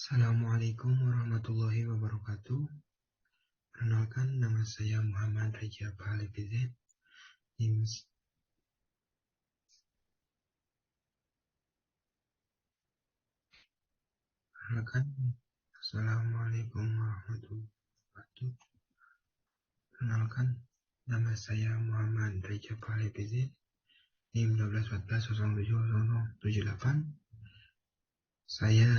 Assalamualaikum warahmatullahi wabarakatuh. Perkenalkan, nama saya Muhammad Reja Pahala PZ. Assalamualaikum warahmatullahi wabarakatuh. Perkenalkan, nama saya Muhammad Reja Pahala PZ. NIM 1214070078. Saya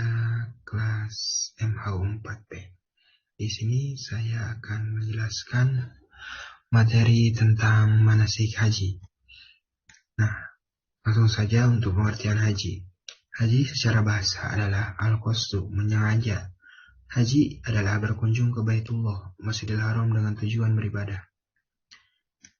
kelas MHU 4P. Di sini saya akan menjelaskan materi tentang manasik haji. Nah, langsung saja untuk pengertian haji. Haji secara bahasa adalah al-qasdu, menyengaja. Haji adalah berkunjung ke Baitullah, Masjidil Haram dengan tujuan beribadah.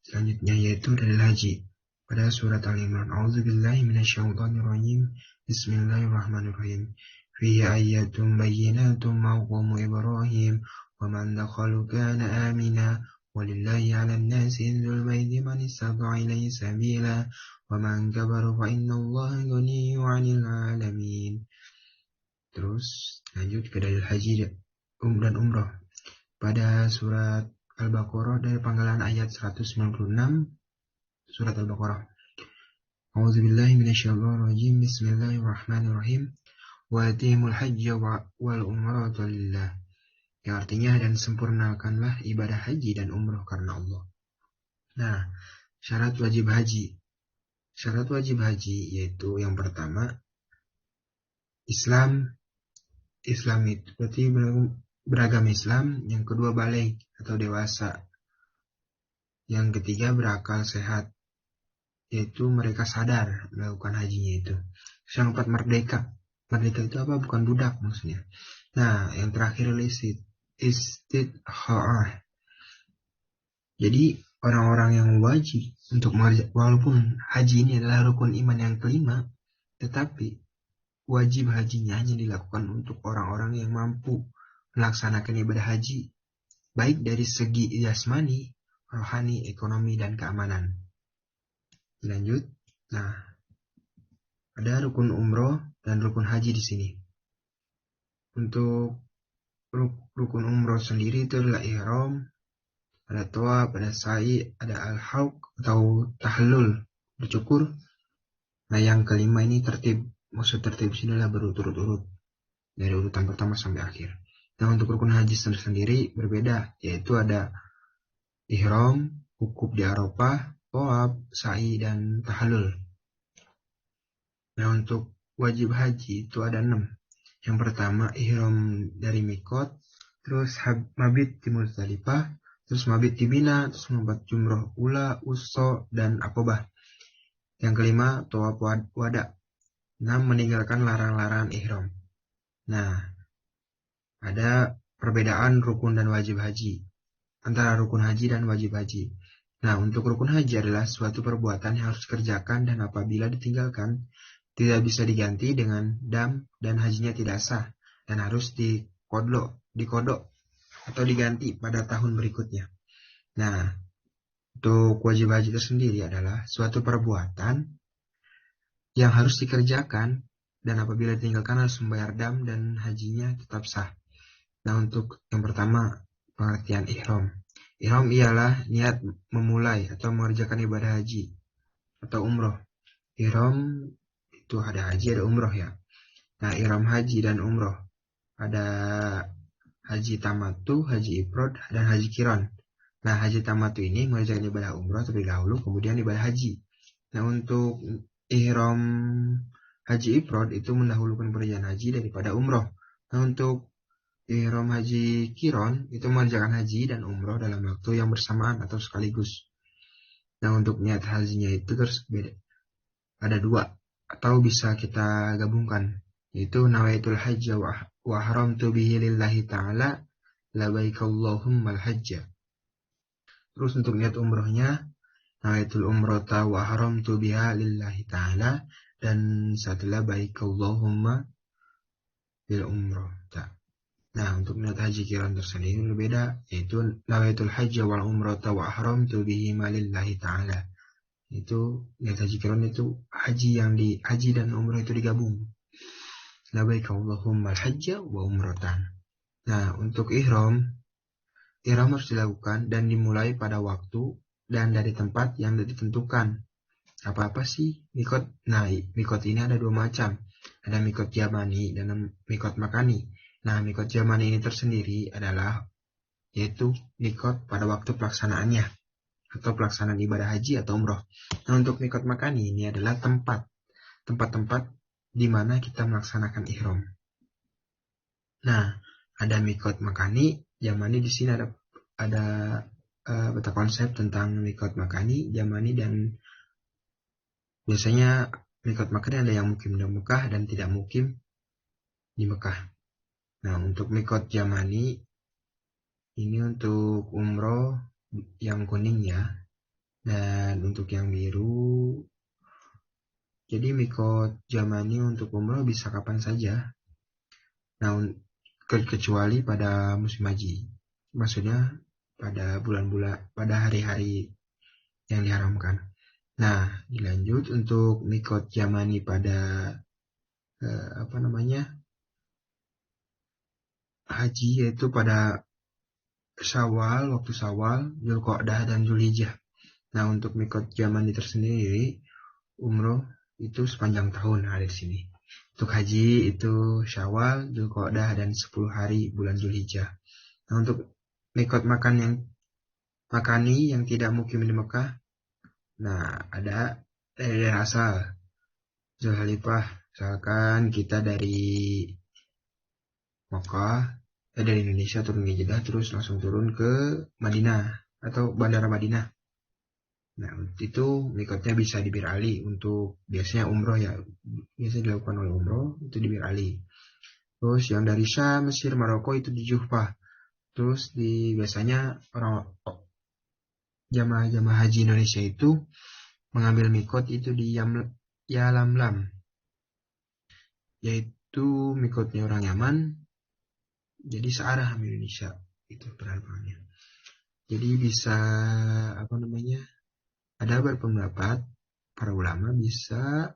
Selanjutnya yaitu dalil haji. Pada surat Al-Imran, A'udzubillahi minasyaitonirrajim. Bismillahirrahmanirrahim. Fihi ayatun bayyinatun maqamu Ibrahim wa man dakhalu kana amina walillahi 'alan nasi hajjul baiti man istata'a ilaihi sabila wa man kafara fa innallaha ghaniyyun 'anil 'alamin. Terus lanjut ke dalil haji dan umrah. Pada surat Al-Baqarah dari panggilan ayat 196 surat Al-Baqarah. A'udzubillahi minasyaitonirrajim. Bismillahirrahmanirrahim. Wa atimul hajja wal umrata lillah. Yang artinya, dan sempurnakanlah ibadah haji dan umrah karena Allah. Nah, syarat wajib haji. Syarat wajib haji yaitu yang pertama Islam itu berarti beragama Islam, yang kedua baligh atau dewasa, yang ketiga berakal sehat, yaitu mereka sadar melakukan hajinya itu. Yang keempat merdeka. Merdeka itu apa? Bukan budak maksudnya. Nah, yang terakhir istitha'ah. Jadi orang-orang yang wajib untuk walaupun haji ini adalah rukun iman yang kelima, tetapi wajib hajinya hanya dilakukan untuk orang-orang yang mampu melaksanakan ibadah haji, baik dari segi jasmani, rohani, ekonomi, dan keamanan. Lanjut. Nah, ada rukun umroh dan rukun haji di sini. Untuk rukun umroh sendiri itu adalah ihram, ada tawaf, ada sa'i, ada al-hauq atau tahlul, bercukur. Nah, yang kelima ini tertib. Maksud tertib sini adalah berurut-urut dari urutan pertama sampai akhir. Nah, untuk rukun haji sendiri berbeda, yaitu ada ihram, wukuf di Arafah, tawaf, sa'i, dan tahlul. Nah, untuk wajib haji itu ada 6. Yang pertama ihram dari mikot, terus mabit di Muzdalifah, terus mabit di Mina, terus membuat jumroh ula, uso, dan akobah. Yang kelima tawaf wada. 6. Meninggalkan larangan-larangan ihram. Nah, ada perbedaan rukun dan wajib haji antara rukun haji dan wajib haji. Nah, untuk rukun haji adalah suatu perbuatan yang harus dikerjakan dan apabila ditinggalkan tidak bisa diganti dengan dam dan hajinya tidak sah dan harus dikodok atau diganti pada tahun berikutnya. Nah, untuk wajib haji tersendiri adalah suatu perbuatan yang harus dikerjakan dan apabila ditinggalkan harus membayar dam dan hajinya tetap sah. Nah, untuk yang pertama pengertian ihram. Ihram ialah niat memulai atau mengerjakan ibadah haji atau umroh. Ihram itu ada haji, ada umroh ya. Nah, ihram haji dan umroh. Ada haji tamattu, haji ifrad, dan haji qiran. Nah, haji tamattu ini mengerjakan ibadah umroh terlebih dahulu, kemudian ibadah haji. Nah, untuk ihram haji ifrad itu mendahulukan perjalanan haji daripada umroh. Nah, untuk ihram haji qiran itu mengerjakan haji dan umroh dalam waktu yang bersamaan atau sekaligus. Nah, untuk niat hajinya itu terus beda. Ada 2 atau bisa kita gabungkan, yaitu nawaitul hajja wa haramtu bihi lillahi ta'ala labaik Allahummal hajja. Terus untuk niat umrohnya nawaitul umrata wa haramtu biha lillahi ta'ala dan setelah baik Allahumma bil umroh. Nah, untuk niat haji qiran tersendiri berbeda, yaitu nawaitul hajja wal umrata wa haramtu bihi lillahi ta'ala. Itu niat haji qiran itu haji dan umrah itu digabung. Labaik Allahumma al-hajja wa umratan. Nah, untuk ihram harus dilakukan dan dimulai pada waktu dan dari tempat yang ditentukan. Apa-apa sih mikot? Nah, mikot ini ada dua macam. Ada mikot Yamani dan mikot Makani. Nah, mikot Yamani ini tersendiri adalah yaitu mikot pada waktu pelaksanaannya atau pelaksanaan ibadah haji atau umroh. Nah, untuk mikot Makani ini adalah tempat-tempat di mana kita melaksanakan ihram. Nah, ada mikot Makani, Yamani. Di sini ada konsep tentang mikot Makani, Yamani, dan biasanya mikot Makani ada yang mukim di Mekah dan tidak mukim di Mekah. Nah, untuk mikot Yamani ini untuk umroh yang kuning ya, dan untuk yang biru. Jadi mikot Yamani untuk umroh bisa kapan saja. Nah, kecuali pada musim haji. Maksudnya pada bulan-bulan, pada hari-hari yang diharamkan. Nah, dilanjut untuk mikot Yamani pada haji, yaitu pada Syawal, waktu Syawal, Dzulqa'dah dan Dzulhijjah. Nah, untuk mikot Yamani tersendiri, umroh itu sepanjang tahun ada di sini. Untuk haji itu Syawal, Dzulqa'dah dan 10 hari bulan Dzulhijjah. Nah, untuk mikot Makani yang tidak mukim di Mekah, nah ada dari daerah asal Zulhalifah. Misalkan kita dari Mekah, dari Indonesia turun di Jeddah terus langsung turun ke Madinah atau Bandara Madinah. Nah, itu mikotnya bisa di Bir Ali. Untuk biasanya umroh ya, biasa dilakukan oleh umroh itu di Bir Ali. Terus yang dari Syam, Mesir, Maroko itu di Juhfah. Terus biasanya orang jamaah haji Indonesia itu mengambil mikot itu di Yalamlam, yaitu mikotnya orang Yaman, jadi searah sama Indonesia itu penerbangannya. Jadi bisa ada berpendapat para ulama bisa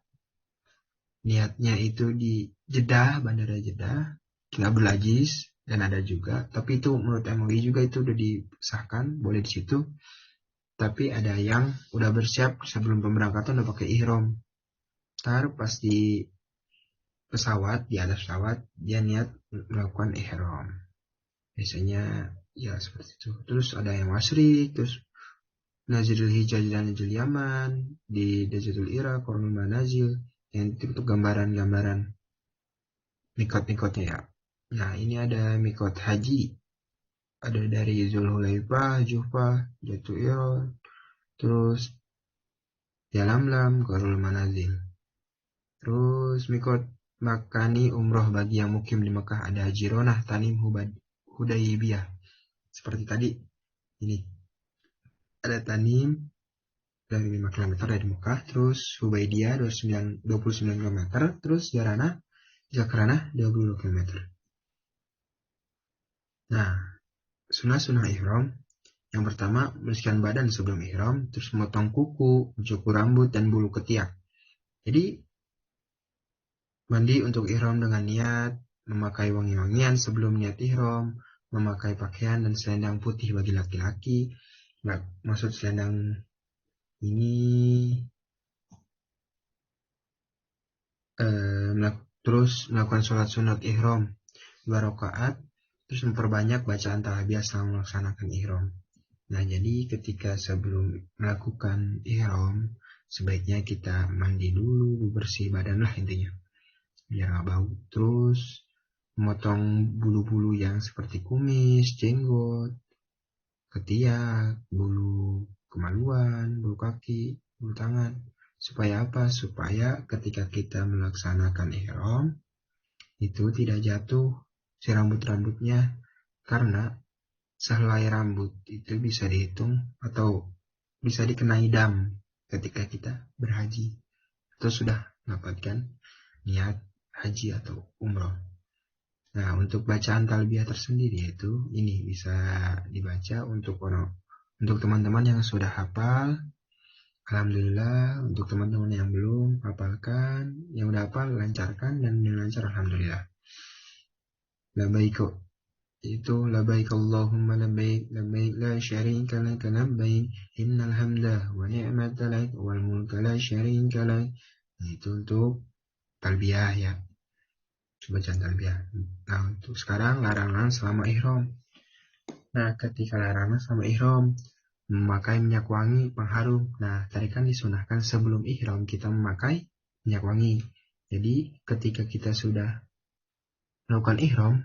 niatnya itu di Jeddah, Bandara Jeddah, King Abdul Aziz, dan ada juga, tapi itu menurut MUI juga itu udah disahkan boleh di situ. Tapi ada yang udah bersiap sebelum pemberangkatan udah pakai ihram. Ntar pas di pesawat, di atas pesawat, dia niat melakukan ihram. Biasanya ya seperti itu. Terus ada yang masri, terus Nazirul Hijaz dan Nazirul Yaman, di Dejatul Ira, Kornul Manazil, yang itu gambaran-gambaran mikot-mikotnya ya. Nah, ini ada mikot haji. Ada dari Zulhulaifah, Juhfah, Dejatul Ira, terus Yalamlam, Kornul Manazil. Terus mikot Makani umroh bagi yang mukim di Mekah ada Jironah, Tanim, Hudaybiyah. Seperti tadi, ini ada Tanim dari 5 km dari Mekah, terus Hudaybiyah 29 km, terus Jakarana 20 km. Nah, sunah ihram. Yang pertama, membersihkan badan sebelum ihram, terus memotong kuku, mencukur rambut, dan bulu ketiak. Jadi, mandi untuk ihram dengan niat, memakai wangi-wangian sebelum niat ihram, memakai pakaian dan selendang putih bagi laki-laki. Maksud selendang ini terus melakukan sholat sunat ihram 2 rakaat, terus memperbanyak bacaan talbiyah selama melaksanakan ihram. Nah, jadi ketika sebelum melakukan ihram, sebaiknya kita mandi dulu, bersih badan lah intinya, biar nggak bau. Terus memotong bulu-bulu yang seperti kumis, jenggot, ketiak, bulu kemaluan, bulu kaki, bulu tangan. Supaya apa? Supaya ketika kita melaksanakan ihram, itu tidak jatuh si rambut-rambutnya, karena sehelai rambut itu bisa dihitung atau bisa dikenai dam ketika kita berhaji atau sudah mendapatkan niat haji atau umroh. Nah, untuk bacaan talbiyah tersendiri itu ini bisa dibaca untuk teman-teman yang sudah hafal. Alhamdulillah. Untuk teman-teman yang belum hafalkan, yang udah apa lancarkan, dan dengan lancar alhamdulillah. Labbaik itu labbaik Allahumma labbaik labbaik la syarika lak labbaik innal hamda wa ni'mata lak wal mulka la syarika lak. Itu untuk talbiyah ya, bacaan talbiyah. Nah, untuk sekarang larangan selama ihram. Nah, ketika larangan selama ihram, memakai minyak wangi pengharum. Nah, tadi kan disunahkan sebelum ihram kita memakai minyak wangi. Jadi, ketika kita sudah melakukan ihram,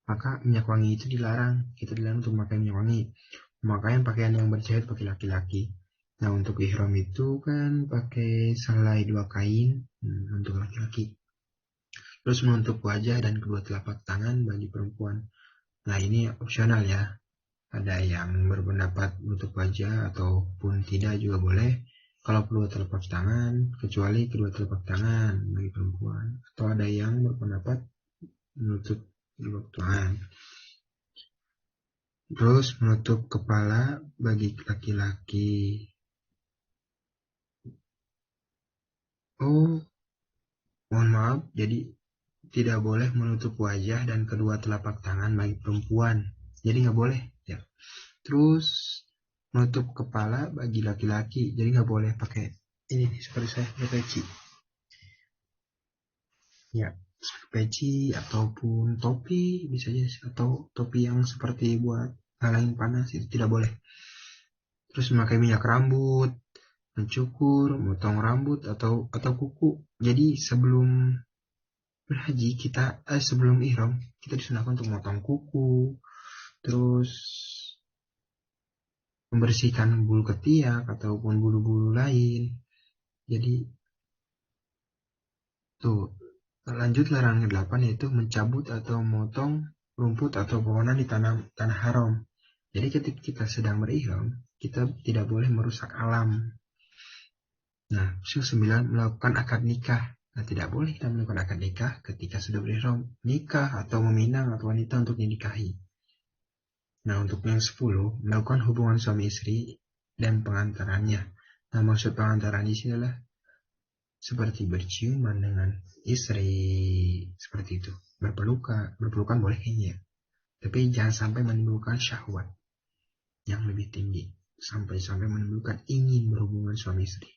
maka minyak wangi itu dilarang. Kita dilarang untuk memakai minyak wangi. Memakai pakaian yang berjahit bagi laki-laki. Nah, untuk ihram itu kan pakai selai 2 kain untuk laki-laki. Terus menutup wajah dan kedua telapak tangan bagi perempuan. Nah, ini opsional ya. Ada yang berpendapat menutup wajah ataupun tidak juga boleh. Kalau kedua telapak tangan, kecuali kedua telapak tangan bagi perempuan. Atau ada yang berpendapat menutup telapak tangan. Terus menutup kepala bagi laki-laki. Oh, mohon maaf. Jadi tidak boleh menutup wajah dan kedua telapak tangan bagi perempuan. Jadi nggak boleh ya. Terus menutup kepala bagi laki-laki. Jadi nggak boleh pakai ini seperti saya pakai peci. Ya, peci ataupun topi bisa aja, atau topi yang seperti buat halangin panas itu tidak boleh. Terus memakai minyak rambut, mencukur, memotong rambut atau kuku. Jadi sebelum berhaji kita sebelum ihram kita disunahkan untuk memotong kuku, terus membersihkan bulu ketiak ataupun bulu-bulu lain. Jadi tuh lanjut larangan ke-8 yaitu mencabut atau memotong rumput atau pepohonan di tanah haram. Jadi ketika kita sedang berihram, kita tidak boleh merusak alam. Nah, yang 9 melakukan akad nikah. Nah, tidak boleh kita melakukan akad nikah ketika sudah berihram. Nikah atau meminang atau wanita untuk dinikahi. Nah, untuk yang 10 melakukan hubungan suami istri dan pengantarannya. Nah, maksud pengantaran di sini adalah seperti berciuman dengan istri, seperti itu. Berpelukan boleh kayaknya. Tapi jangan sampai menimbulkan syahwat yang lebih tinggi. Sampai menimbulkan ingin berhubungan suami istri.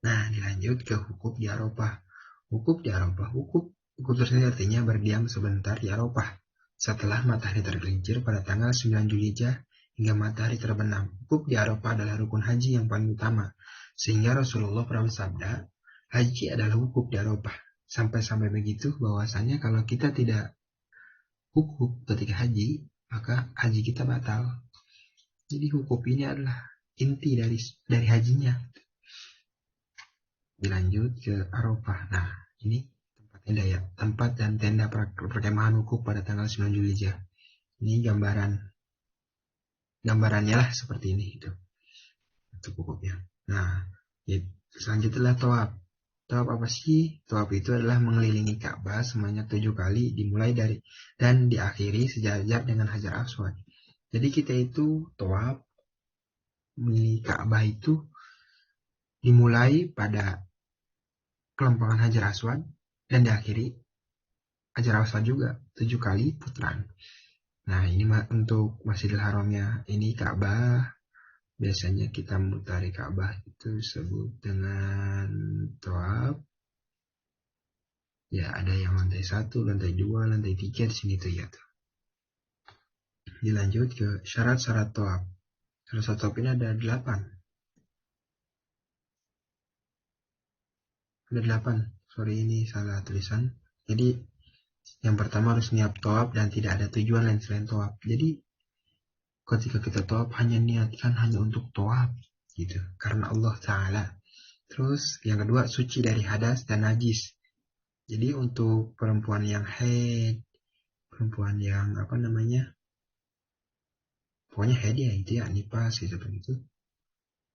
Nah, dilanjut ke wukuf di Arafah. Wukuf tersebut artinya berdiam sebentar di Arafah setelah matahari tergelincir pada tanggal 9 Zulhijjah hingga matahari terbenam. Wukuf di Arafah adalah rukun haji yang paling utama, sehingga Rasulullah pernah bersabda, haji adalah wukuf di Arafah. Sampai begitu bahwasanya kalau kita tidak wukuf ketika haji, maka haji kita batal. Jadi wukuf ini adalah inti dari hajinya. Dilanjut ke Arafah. Nah, ini tempat dan tenda perkemahan wukuf pada tanggal 9 Zulhijjah. Ini gambarannya lah seperti ini itu. Untuk wukufnya. Nah, selanjutnya tawaf. Tawaf apa sih? Tawaf itu adalah mengelilingi Ka'bah sebanyak 7 kali dimulai dari dan diakhiri sejajar dengan Hajar Aswad. Jadi kita itu tawaf mengelilingi Ka'bah itu dimulai pada kelempangan Hajar Aswad dan diakhiri Hajar Aswad juga 7 kali putaran. Nah, ini untuk Masjidil Haramnya. Ini Ka'bah. Biasanya kita memutari Ka'bah itu disebut dengan tawaf. Ya, ada yang lantai 1, lantai 2, lantai 3 di sini tuh ya tuh. Dilanjut ke syarat-syarat tawaf. Syarat tawaf ini ada 8. Ada 8. Sorry, ini salah tulisan. Jadi yang pertama harus niat tawaf dan tidak ada tujuan lain selain tawaf. Jadi ketika kita tawaf hanya niatkan hanya untuk tawaf gitu, karena Allah Ta'ala. Terus yang kedua suci dari hadas dan najis. Jadi untuk perempuan yang haid, perempuan yang pokoknya haid ya itu ya, nifas gitu begitu,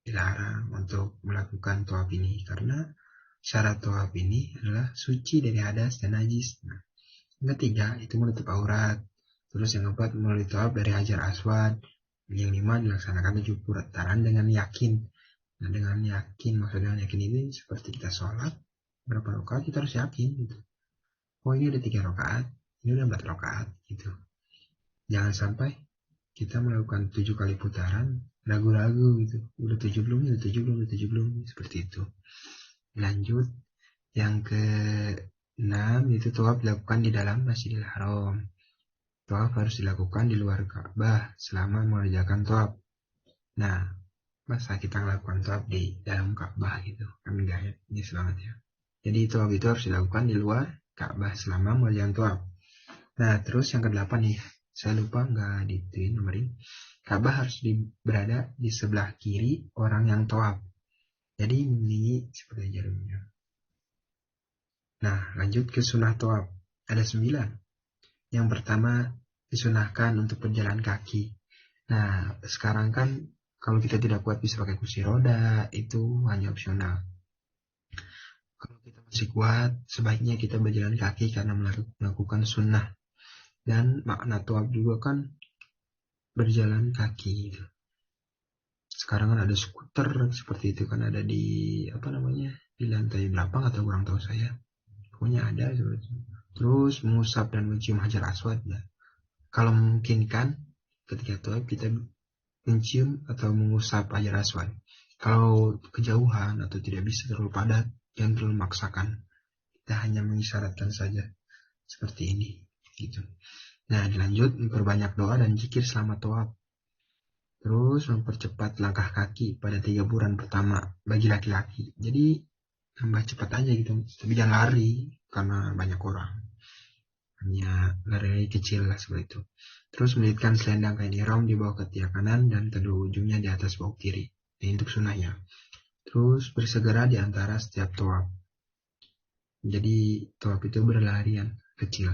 dilarang untuk melakukan tawaf ini karena syarat tawaf ini adalah suci dari hadas dan najis. Nah, yang ketiga itu menutup aurat. Terus yang keempat melalui tawaf dari Hajar Aswad. Yang 5 dilaksanakan 7 putaran dengan yakin. Nah, dengan yakin, maksud dengan yakin ini seperti kita sholat, berapa rakaat kita harus yakin gitu. Oh ini udah 3 rakaat, ini udah 4 rakaat gitu. Jangan sampai kita melakukan 7 kali putaran ragu-ragu gitu. Udah 7 belum, udah 7 belum, udah 7 belum, seperti itu. Lanjut yang ke-6 itu tawaf dilakukan di dalam Masjidil Haram. Tawaf harus dilakukan di luar Ka'bah selama mengerjakan tawaf. Nah, masa kita melakukan tawaf di dalam Ka'bah gitu, kan enggak ya, ini banget ya. Jadi tawaf itu harus dilakukan di luar Ka'bah selama mengerjakan tawaf. Nah, terus yang ke-8 nih, saya lupa nggak dituin nomorin. Ka'bah harus berada di sebelah kiri orang yang tawaf. Jadi ini seperti jarumnya. Nah, lanjut ke sunnah tawaf. Ada 9. Yang pertama, disunahkan untuk berjalan kaki. Nah, sekarang kan kalau kita tidak kuat bisa pakai kursi roda, itu hanya opsional. Kalau kita masih kuat, sebaiknya kita berjalan kaki karena melakukan sunnah. Dan makna tawaf juga kan berjalan kaki gitu. Sekarang kan ada skuter seperti itu kan, ada di di lantai berapa atau kurang tahu saya. Pokoknya ada seperti itu. Terus mengusap dan mencium hajar aswad ya. Kalau memungkinkan ketika tawaf kita mencium atau mengusap hajar aswad. Kalau kejauhan atau tidak bisa terlalu padat, jangan terlalu memaksakan. Kita hanya mengisyaratkan saja seperti ini gitu. Nah, dilanjut memperbanyak doa dan zikir selama tawaf. Terus mempercepat langkah kaki pada 3 bulan pertama bagi laki-laki. Jadi tambah cepat aja gitu. Tapi jangan lari karena banyak orang. Hanya lari kecil lah seperti itu. Terus melilitkan selendang kain ihram di bawah ketiak kanan dan kedua ujungnya di atas bahu kiri. Ini untuk sunnahnya. Terus bersegera di antara setiap tawaf. Jadi tawaf itu berlarian kecil.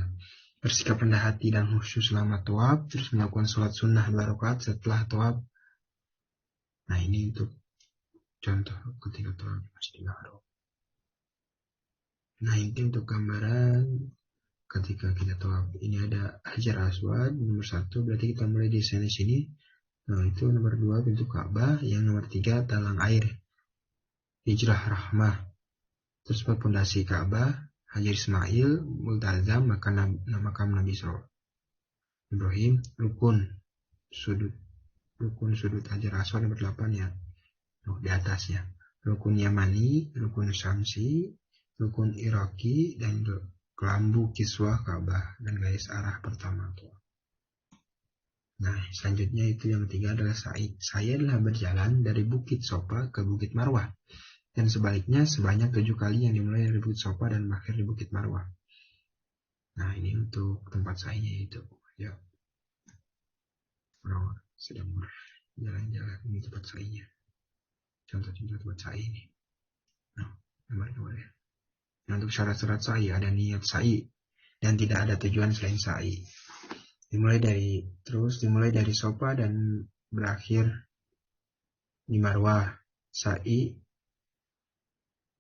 Bersikap rendah hati dan khusyuk selama tawaf, terus melakukan sholat sunnah 2 rakaat setelah tawaf. Nah, ini untuk contoh ketika tawaf di Masjidil Haram. Nah, ini untuk gambaran ketika kita tawaf. Ini ada Hajar Aswad nomor 1, berarti kita mulai di sini. Nah, itu nomor 2 pintu Ka'bah, yang nomor 3 talang air, Hijrah Rahmah, terus pondasi Ka'bah, Hajar Ismail, Multazam, makam Nabi Ibrahim, rukun sudut Hajar Aswad nomor 8 ya. Di atasnya. Rukun Yamani, rukun Syamsi, rukun Iraki, dan kelambu kiswah Ka'bah dan garis arah pertama. Nah, selanjutnya itu yang ketiga adalah sa'i. Sa'i adalah berjalan dari Bukit Sofa ke Bukit Marwah. Dan sebaliknya sebanyak 7 kali yang dimulai dari Bukit Sofa dan berakhir di Bukit Marwah. Nah, ini untuk tempat sa'inya itu. Ya. Orang sedang berjalan-jalan di tempat sa'inya. Contoh-contoh tempat sa'i ini. Nah, gambar-gambar ya. Nah, untuk syarat-syarat sa'i ada niat sa'i dan tidak ada tujuan selain sa'i. Dimulai dari Sofa dan berakhir di Marwah. Sa'i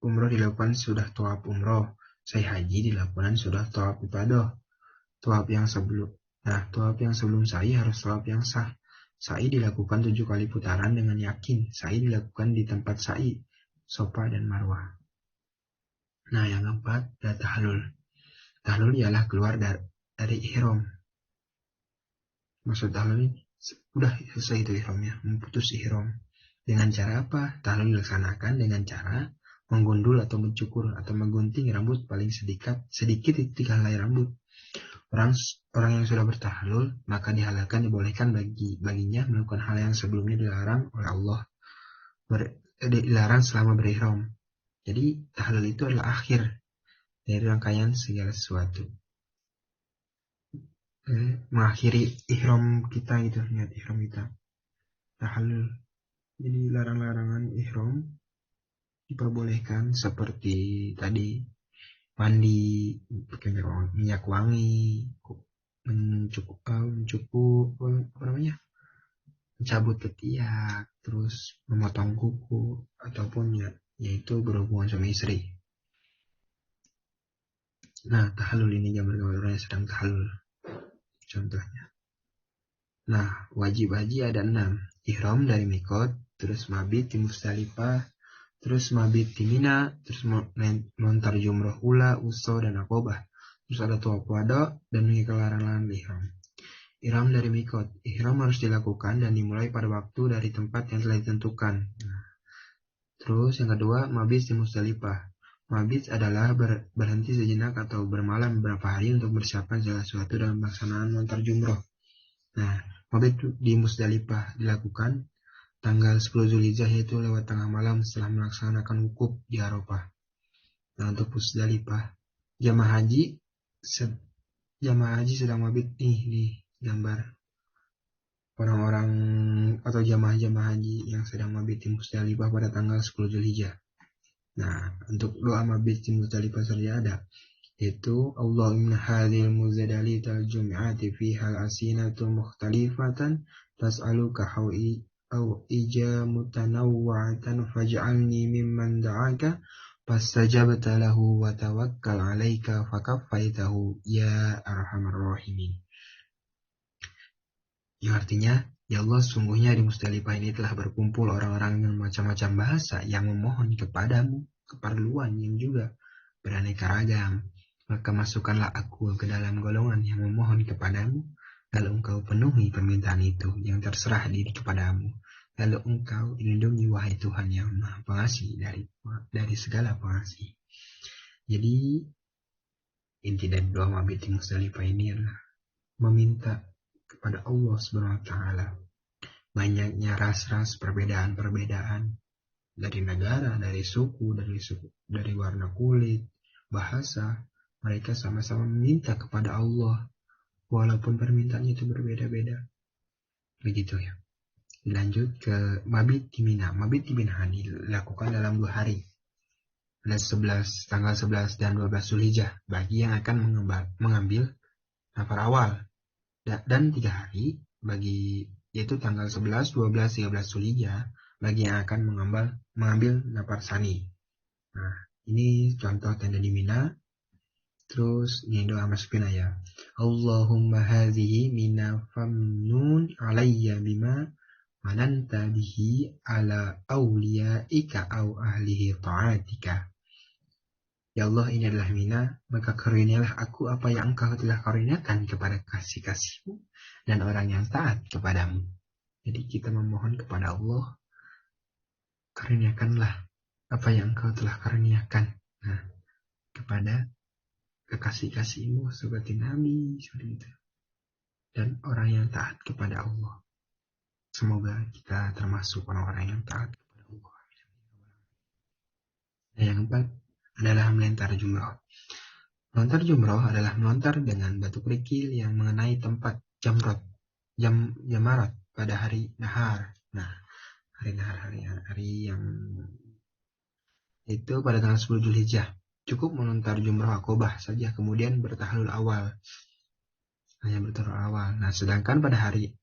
umroh dilakukan sudah tawaf umroh. Sa'i haji dilakukan sudah tawaf ibadah. Tawaf yang sebelum sa'i harus tawaf yang sah. Sa'i dilakukan 7 kali putaran dengan yakin. Sa'i dilakukan di tempat sa'i, Sofa dan Marwah. Nah, yang keempat adalah tahlul. Tahlul ialah keluar dari ihram. Maksud tahlul ini udah selesai itu ihramnya, memutus ihram. Dengan cara apa? Tahlul dilaksanakan dengan cara menggundul atau mencukur atau menggunting rambut paling sedikit di 3 helai rambut. Orang yang sudah bertahlul maka dibolehkan baginya melakukan hal yang sebelumnya dilarang oleh Allah. Dilarang selama berihram. Jadi tahlul itu adalah akhir dari rangkaian segala sesuatu. Mengakhiri ihram kita gitu, niat ihram kita. Tahlul. Jadi larangan-larangan ihram diperbolehkan seperti tadi mandi pakai minyak wangi, mencabut ketiak, terus memotong kuku ataupun yaitu berhubungan suami istri. Nah, tahlul ini gambar-gambar orang yang sedang tahlul. Contohnya. Nah, wajib haji ada 6. Ihram dari Mikot, terus mabit di Musdalifah, terus mabit di Mina, terus melontar jumroh ula, uso, dan akobah. Terus ada tawaf wada dan mengikat larangan ihram. Ihram dari mikot. Ihram harus dilakukan dan dimulai pada waktu dari tempat yang telah ditentukan. Terus yang kedua, mabit di Musdalifah. Mabit adalah berhenti sejenak atau bermalam beberapa hari untuk mempersiapkan segala sesuatu dalam pelaksanaan melontar jumroh. Nah, mabit di Musdalifah dilakukan tanggal 10 Zulhijjah, yaitu lewat tengah malam setelah melaksanakan wukuf di Arafah. Nah, untuk Musdalifah, jamaah haji sedang mabit nih di gambar orang-orang atau jamaah haji yang sedang mabit di Musdalifah pada tanggal 10 Zulhijjah. Nah, untuk doa mabit di Musdalifah saja ada, yaitu Allahumma hadhil muzdalital jum'ati fihal asinatu mukhtalifatan tas'aluka hawi au ija mutanawwa'atan faj'alni mimman da'aka fastajabta lahu wa tawakkal 'alaika fakaffaitahu ya arhamar rahimin. Yang artinya, ya Allah, sungguhnya di Musdalifah ini telah berkumpul orang-orang dengan macam-macam bahasa yang memohon kepadamu keperluan yang juga beraneka ragam. Maka masukkanlah aku ke dalam golongan yang memohon kepadamu, lalu engkau penuhi permintaan itu yang terserah diri kepadamu. Lalu engkau lindungi wahai Tuhan yang Maha Pengasih dari segala pengasih. Jadi inti dari doa mabit di Musdalifah ini adalah meminta kepada Allah Subhanahu wa taala. Banyaknya ras-ras perbedaan-perbedaan dari negara, dari suku, dari warna kulit, bahasa, mereka sama-sama meminta kepada Allah walaupun permintaannya itu berbeda-beda. Begitu ya. Lanjut ke mabit di Mina. Mabit di Mina dilakukan dalam 2 hari. Ada tanggal 11 dan 12 Zulhijjah bagi yang akan mengambil nafar awal. Dan 3 hari yaitu tanggal 11, 12, 13 Zulhijjah bagi yang akan mengambil nafar sani. Nah, ini contoh tenda di Mina. Terus ini doa masukin ya. Allahumma hadhihi mina famnun alayya bima mananta bihi ala awliyaika au ahlihi ta'atika. Ya Allah, ini adalah Mina, maka karunialah aku apa yang engkau telah karuniakan kepada kasih-kasihmu dan orang yang taat kepadamu. Jadi kita memohon kepada Allah, karuniakanlah apa yang engkau telah karuniakan kepada kekasih-kasihmu seperti Nabi, seperti itu. Dan orang yang taat kepada Allah. Semoga kita termasuk orang-orang yang taat kepada Allah. Dan yang keempat adalah melontar jumroh. Melontar jumroh adalah melontar dengan batu kerikil yang mengenai tempat jamarat pada hari nahar. Nah, hari nahar, hari yang itu pada tanggal 10 Zulhijjah. Cukup melontar jumroh akobah saja, kemudian bertahlul awal. Hanya bertahlul awal. Nah, sedangkan pada hari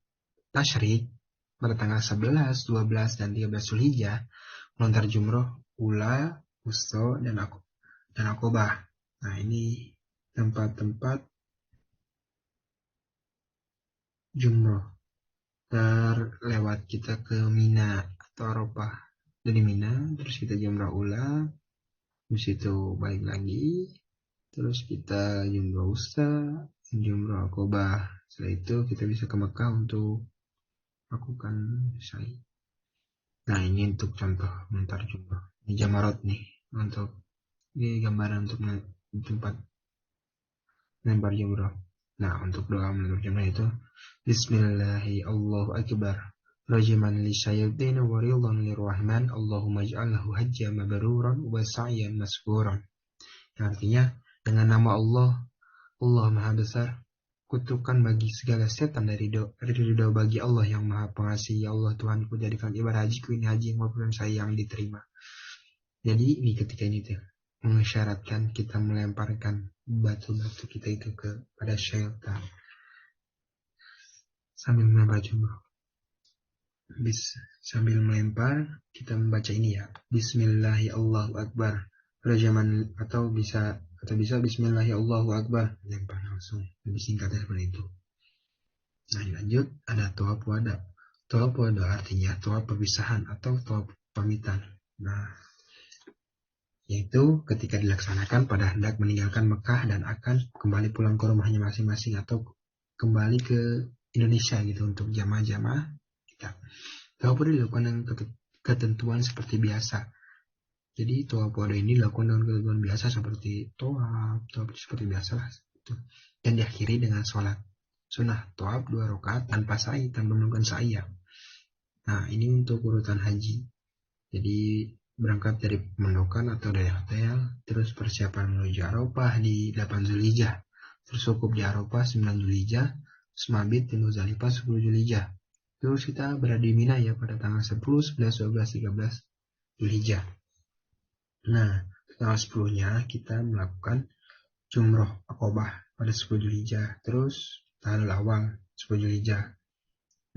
tasyrik, pada tanggal 11, 12, dan 13 Zulhijjah, melontar jumroh ula, usto, dan akobah. Nah, ini tempat-tempat jumroh terlewat kita ke Mina atau Arafah. Dari Mina, terus kita jumroh ula, terus itu balik lagi, terus kita jumroh usta, jumroh akobah. Setelah itu kita bisa ke Mekah untuk lakukan sa'i. Nah, ini untuk contoh melontar jumroh. Ini jamarat nih, ini gambaran untuk tempat melempar jumroh. Nah, untuk doa melempar jumroh itu Bismillahi Allahu Akbar rajiman li syayatin wa ridhan lirrahman Allahumma ij'alhu hajja mabruran wa sa'yan maskuran. Artinya, dengan nama Allah Maha Besar, kutukan bagi segala setan dari ridho bagi Allah yang Maha Pengasih. Ya Allah Tuhanku, jadikan ibadah hajiku ini haji yang mabrur saya yang diterima. Jadi ini ketika ini tuh mengisyaratkan kita melemparkan batu-batu kita itu kepada syaitan sambil melempar jumroh. Sambil melempar kita membaca ini ya, Bismillahi Allahu Akbar rajaman, atau bisa Bismillahi Allahu Akbar, lempar langsung, lebih singkatnya seperti itu. Nah, lanjut ada tawaf wada. Tawaf wada artinya tawaf perpisahan atau tawaf pamitan. Nah, yaitu ketika dilaksanakan pada hendak meninggalkan Mekah dan akan kembali pulang ke rumahnya masing-masing atau kembali ke Indonesia gitu untuk jamaah-jamaah kita. Tawaf wada dilakukan dengan ketentuan seperti biasa. Jadi tawaf wada ini dilakukan dengan ketentuan biasa seperti tawaf seperti biasa lah. Gitu. Dan diakhiri dengan sholat sunnah tawaf 2 rakaat tanpa sa'i, tanpa melakukan sa'i ya. Nah, ini untuk urutan haji. Jadi berangkat dari pemandukan atau dari hotel, terus persiapan menuju Arafah di 8 Zulhijjah, terus wukuf di Arafah 9 Zulhijjah, terus mabit di Muzdalifah 10 Zulhijjah. Terus kita berada di Mina ya pada tanggal 10, 11, 12, 13 Zulhijjah. Nah, tanggal 10-nya kita melakukan Jumroh Aqobah pada 10 Zulhijjah, terus Tahlul Awal 10 Zulhijjah.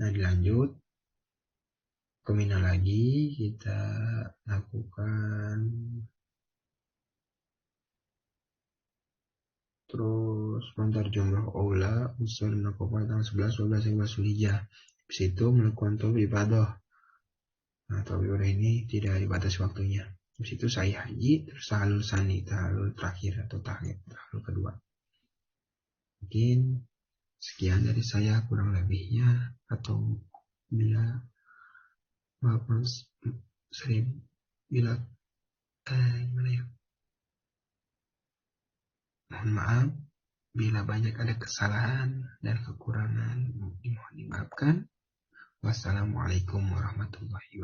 Nah, dilanjut ke Mina lagi, kita lakukan terus lontar jumroh aula usul Aqobah tanggal 11, 12, 13 Zulhijjah. Habis itu melakukan tawaf ibadah. Nah, tawaf ibadah ini tidak dibatasi waktunya. Habis itu saya haji, terus tahlul sani, tahlul terakhir atau tahlul kedua. Mungkin sekian dari saya, kurang lebihnya atau bila maaf sering bila gimana ya, mohon maaf bila banyak ada kesalahan dan kekurangan, mohon dimaafkan. Wassalamualaikum warahmatullahi